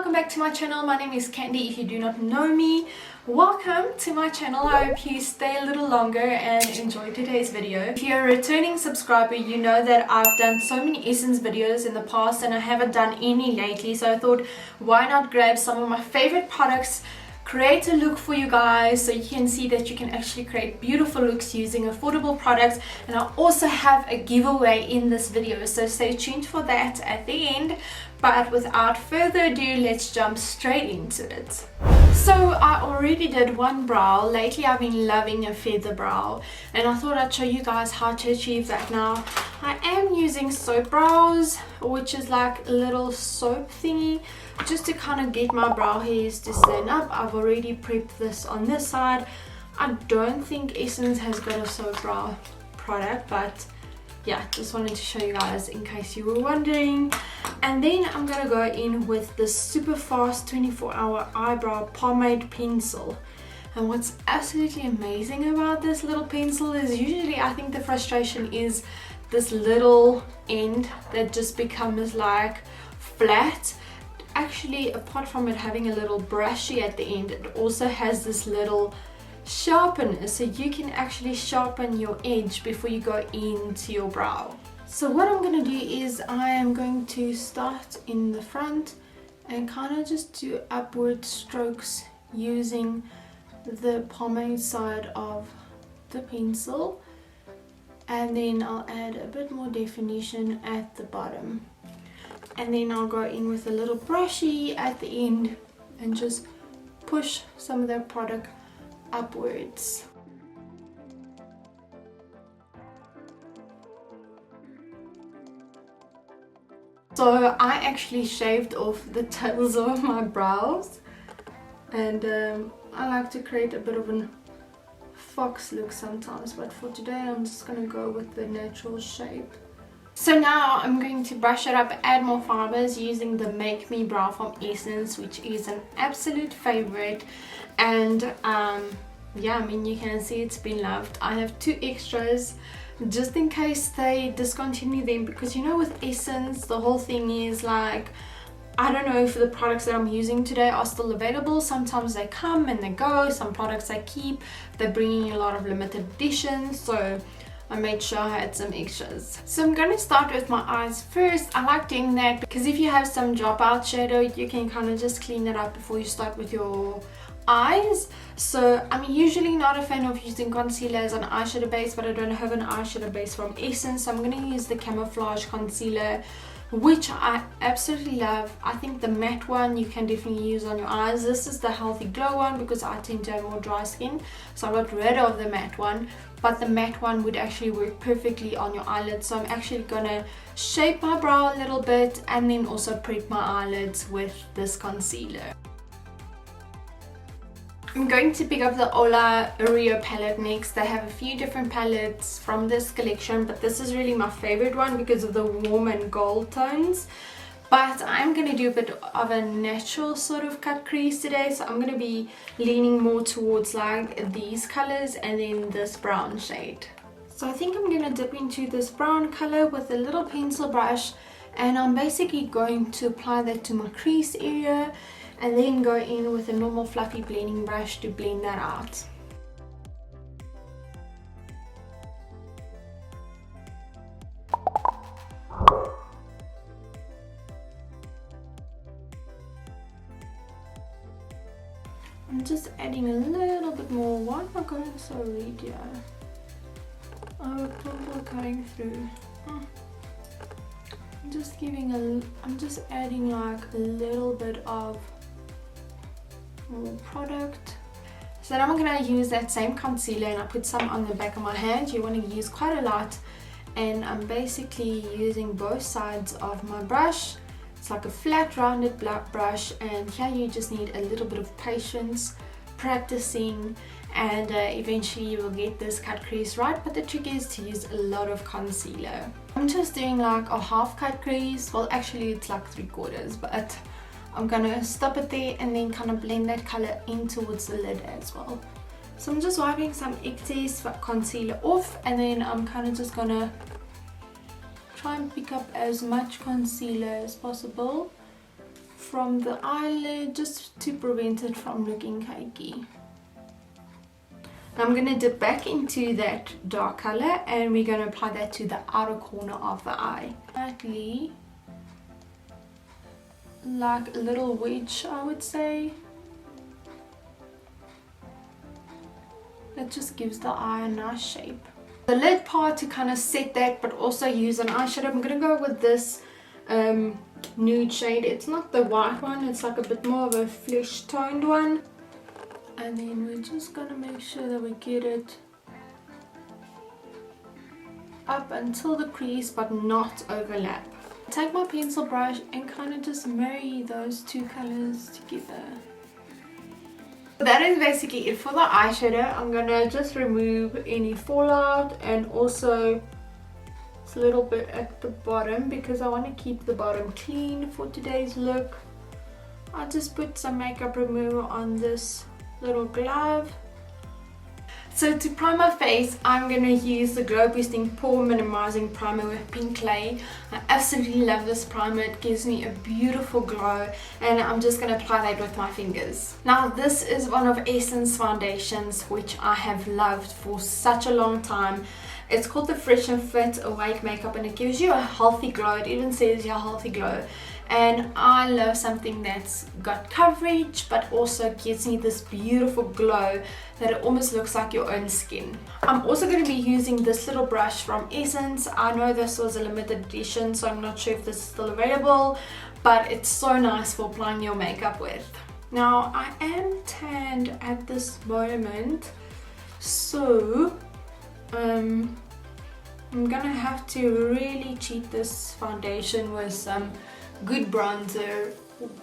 welcome back to my channel. My name is Candy. If you do not know me, welcome to my channel. I hope you stay a little longer and enjoy today's video. If you're a returning subscriber, you know that I've done so many Essence videos in the past and I haven't done any lately, so I thought why not grab some of my favorite products, create a look for you guys so you can see that you can actually create beautiful looks using affordable products. And I also have a giveaway in this video, so stay tuned for that at the end. But without further ado, let's jump straight into it. So I already did one brow. Lately I've been loving a feather brow and I thought I'd show you guys how to achieve that. Now I am using soap brows, which is like a little soap thingy, just to kind of get my brow hairs to stand up. I've already prepped this on this side. I don't think Essence has got a soap brow product, but yeah, just wanted to show you guys in case you were wondering. And then I'm gonna go in with this super fast 24-hour eyebrow pomade pencil. And what's absolutely amazing about this little pencil is usually I think the frustration is this little end that just becomes like flat. Actually, apart from it having a little brushy at the end, it also has this little sharpener, so you can actually sharpen your edge before you go into your brow. So what I'm going to do is I am going to start in the front and kind of just do upward strokes using the pomade side of the pencil, and then I'll add a bit more definition at the bottom, and then I'll go in with a little brushy at the end and just push some of that product upwards. So I actually shaved off the tails of my brows, and I like to create a bit of a fox look sometimes, but for today I'm just gonna go with the natural shape. So now I'm going to brush it up, add more fibers using the Make Me Brow from Essence, which is an absolute favorite. And yeah, I mean, you can see it's been loved. I have 2 extras just in case they discontinue them, because you know with Essence the whole thing is like, I don't know if the products that I'm using today are still available. Sometimes they come and they go. Some products I keep. They're bringing a lot of limited editions, so I made sure I had some extras. So I'm going to start with my eyes first. I like doing that because if you have some dropout shadow, you can kind of just clean it up before you start with your eyes. So I'm usually not a fan of using concealer as an eyeshadow base, but I don't have an eyeshadow base from Essence, so I'm going to use the Camouflage concealer, which I absolutely love. I think the matte one you can definitely use on your eyes. This is the Healthy Glow one because I tend to have more dry skin, so I got rid of the matte one, but the matte one would actually work perfectly on your eyelids. So I'm actually gonna shape my brow a little bit and then also prep my eyelids with this concealer. I'm going to pick up the Ola Rio palette next. They have a few different palettes from this collection, but this is really my favorite one because of the warm and gold tones. But I'm going to do a bit of a natural sort of cut crease today, so I'm going to be leaning more towards like these colors and then this brown shade. So I think I'm going to dip into this brown color with a little pencil brush, and I'm basically going to apply that to my crease area and then go in with a normal fluffy blending brush to blend that out. I'm just adding a little bit more. Why am I going so red here? Oh, purple coming through. I'm just adding like a little bit of more product. So now I'm going to use that same concealer and I put some on the back of my hand. You want to use quite a lot, and I'm basically using both sides of my brush. It's like a flat rounded black brush, and here you just need a little bit of patience, practicing, and eventually you will get this cut crease right. But the trick is to use a lot of concealer. I'm just doing like a half cut crease. Well, actually it's like 3/4, but I'm gonna stop it there and then kind of blend that color in towards the lid as well. So I'm just wiping some excess concealer off, and then I'm kind of just gonna try and pick up as much concealer as possible from the eyelid just to prevent it from looking cakey. I'm going to dip back into that dark color and we're going to apply that to the outer corner of the eye. Slightly like a little wedge, I would say. That just gives the eye a nice shape. The lid part to kind of set that but also use an eyeshadow. I'm going to go with this nude shade. It's not the white one, it's like a bit more of a flesh toned one. And then we're just going to make sure that we get it up until the crease but not overlap. Take my pencil brush and kind of just marry those two colors together. That is basically it for the eyeshadow. I'm going to just remove any fallout and also a little bit at the bottom because I want to keep the bottom clean for today's look. I'll just put some makeup remover on this little glove. So to prime my face, I'm going to use the Glow Boosting Pore Minimizing Primer with Pink Clay. I absolutely love this primer. It gives me a beautiful glow and I'm just going to apply that with my fingers. Now this is one of Essence foundations which I have loved for such a long time. It's called the Fresh and Fit Awake Makeup and it gives you a healthy glow. It even says your healthy glow. And I love something that's got coverage but also gives me this beautiful glow that it almost looks like your own skin. I'm also going to be using this little brush from Essence. I know this was a limited edition so I'm not sure if this is still available, but it's so nice for applying your makeup with. Now I am tanned at this moment, so I'm gonna have to really cheat this foundation with some good bronzer,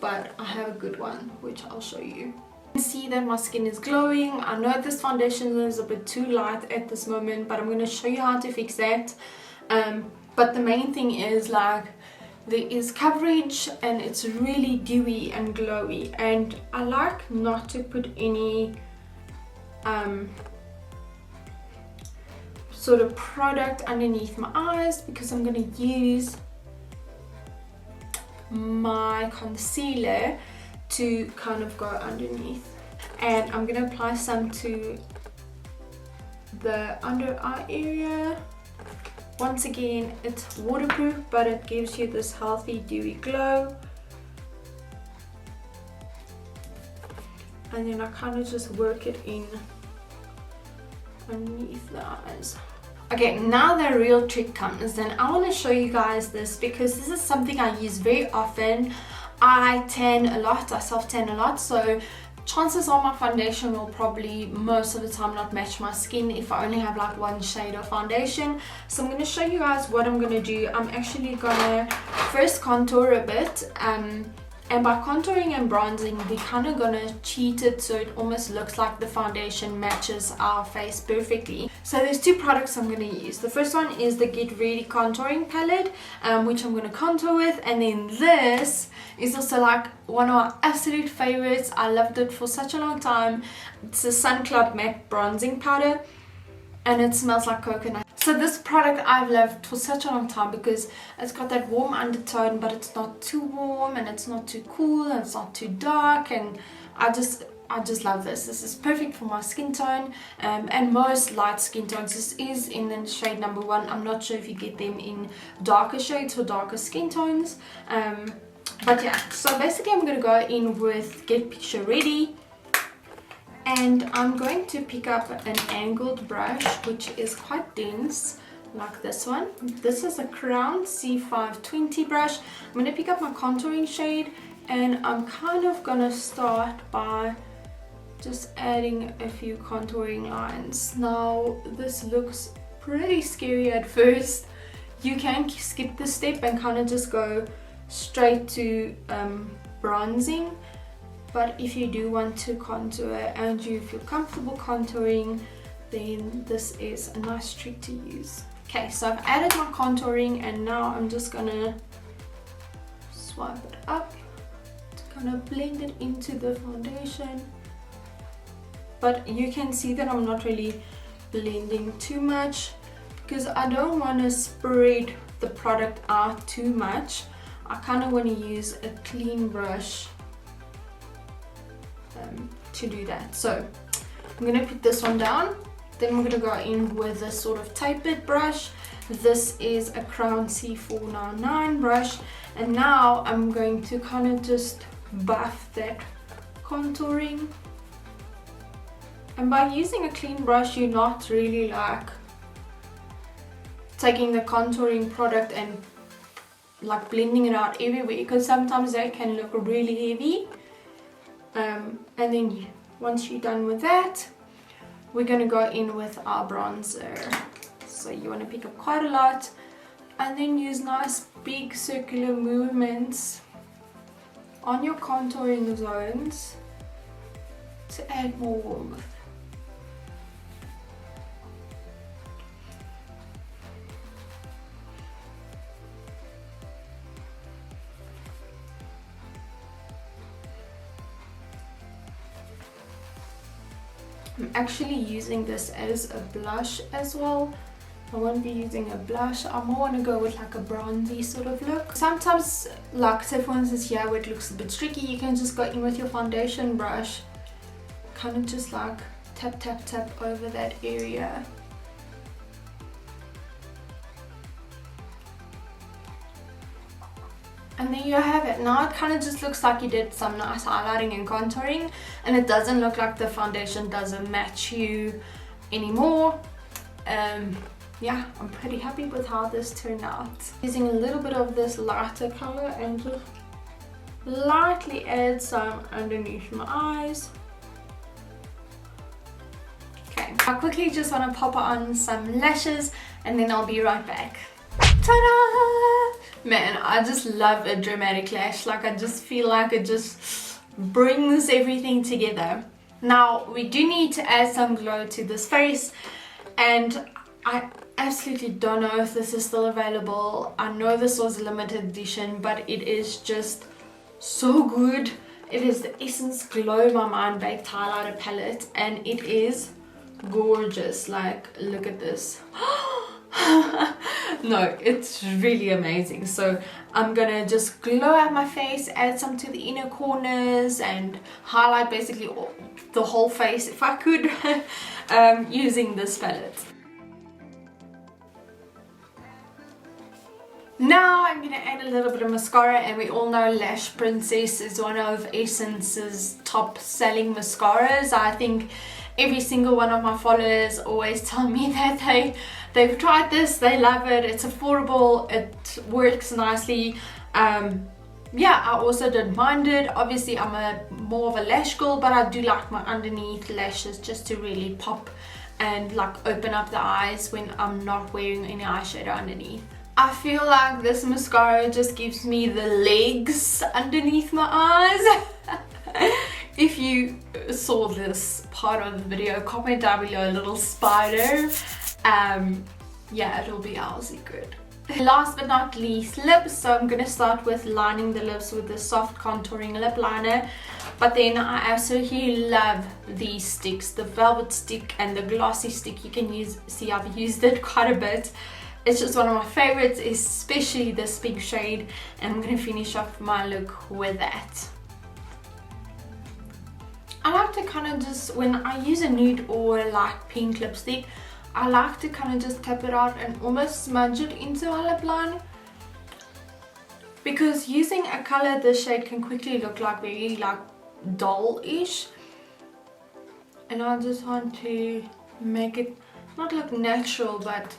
but I have a good one which I'll show you. You can see that my skin is glowing. I know this foundation is a bit too light at this moment, but I'm going to show you how to fix that. But the main thing is like there is coverage and it's really dewy and glowy, and I like not to put any sort of product underneath my eyes because I'm going to use my concealer to kind of go underneath, and I'm going to apply some to the under eye area. Once again, it's waterproof but it gives you this healthy dewy glow, and then I kind of just work it in underneath the eyes. Okay, now the real trick comes, and I want to show you guys this because this is something I use very often. I tan a lot, I self-tan a lot, so chances are my foundation will probably most of the time not match my skin if I only have like one shade of foundation. So I'm going to show you guys what I'm going to do. I'm actually going to first contour a bit, and by contouring and bronzing, we're kind of going to cheat it so it almost looks like the foundation matches our face perfectly. So there's two products I'm going to use. The first one is the Get Ready Contouring Palette, which I'm going to contour with. And then this is also like one of my absolute favorites. I loved it for such a long time. It's a Sun Club Matte Bronzing Powder, and it smells like coconut. So this product I've loved for such a long time because it's got that warm undertone, but it's not too warm and it's not too cool and it's not too dark, and I just love this. This is perfect for my skin tone and most light skin tones. This is in the shade number 1. I'm not sure if you get them in darker shades or darker skin tones. But yeah, so basically I'm going to go in with Get Picture Ready. And I'm going to pick up an angled brush which is quite dense, like this one. This is a Crown C520 brush. I'm going to pick up my contouring shade, and I'm kind of going to start by just adding a few contouring lines. Now this looks pretty scary at first. You can skip this step and kind of just go straight to bronzing. But if you do want to contour and you feel comfortable contouring, then this is a nice trick to use. Okay, so I've added my contouring, and now I'm just gonna swipe it up to kind of blend it into the foundation. But you can see that I'm not really blending too much because I don't want to spread the product out too much. I kind of want to use a clean brush to do that. So I'm going to put this one down. Then we're going to go in with this sort of tapered brush. This is a Crown C499 brush, and now I'm going to kind of just buff that contouring. And by using a clean brush, you're not really like taking the contouring product and like blending it out everywhere, because sometimes that can look really heavy. And then once you're done with that, we're going to go in with our bronzer. So you want to pick up quite a lot and then use nice big circular movements on your contouring zones to add more warmth. I'm actually using this as a blush as well. I won't be using a blush. I more want to go with like a bronzy sort of look. Sometimes, like say for instance here where it looks a bit tricky, you can just go in with your foundation brush, kind of just like tap tap tap over that area. And there you have it. Now it kind of just looks like you did some nice highlighting and contouring, and it doesn't look like the foundation doesn't match you anymore. Yeah, I'm pretty happy with how this turned out. Using a little bit of this lighter color and just lightly add some underneath my eyes. Okay, I quickly just want to pop on some lashes and then I'll be right back. Ta-da! Man, I just love a dramatic lash. Like, I just feel like it just brings everything together. Now, we do need to add some glow to this face, and I absolutely don't know if this is still available. I know this was a limited edition, but it is just so good. It is the Essence Glow My Mind Baked Highlighter Palette, and it is gorgeous. Like, look at this. No, it's really amazing. So I'm gonna just glow out my face, add some to the inner corners, and highlight basically the whole face if I could using this palette. Now I'm going to add a little bit of mascara, and we all know Lash Princess is one of Essence's top selling mascaras. I think every single one of my followers always tell me that they've tried this, they love it, it's affordable, it works nicely. Yeah, I also don't mind it. Obviously I'm more of a lash girl, but I do like my underneath lashes just to really pop and like open up the eyes when I'm not wearing any eyeshadow underneath. I feel like this mascara just gives me the legs underneath my eyes. If you saw this part of the video, comment down below a little spider. Yeah, it'll be our secret. Last but not least, lips. So I'm going to start with lining the lips with the soft contouring lip liner. But then I absolutely love these sticks, the velvet stick and the glossy stick. You can see I've used it quite a bit. It's just one of my favorites, especially this pink shade, and I'm going to finish off my look with that. I like to kind of just, when I use a nude or a light pink lipstick, I like to kind of just tap it out and almost smudge it into my lip line. Because using a color this shade can quickly look like very like dull-ish. And I just want to make it not look natural, but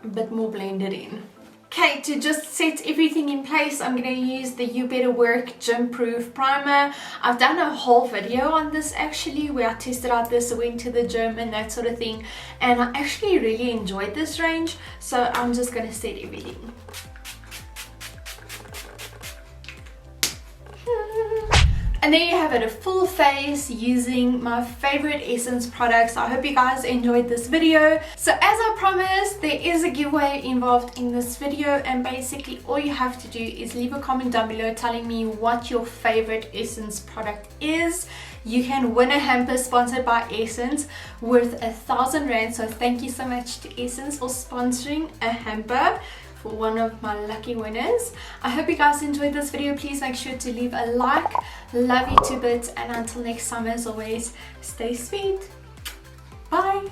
a bit more blended in. Okay, to just set everything in place, I'm going to use the You Better Work Gym Proof Primer. I've done a whole video on this actually, where I tested out this, went to the gym and that sort of thing, and I actually really enjoyed this range, so I'm just going to set everything. And there you have it, a full face using my favorite Essence products. I hope you guys enjoyed this video. So as I promised, there is a giveaway involved in this video, and basically all you have to do is leave a comment down below telling me what your favorite Essence product is. You can win a hamper sponsored by Essence worth 1,000 Rand. So thank you so much to Essence for sponsoring a hamper for one of my lucky winners. I hope you guys enjoyed this video. Please make sure to leave a like. Love you to bits, and until next time, as always, stay sweet. Bye.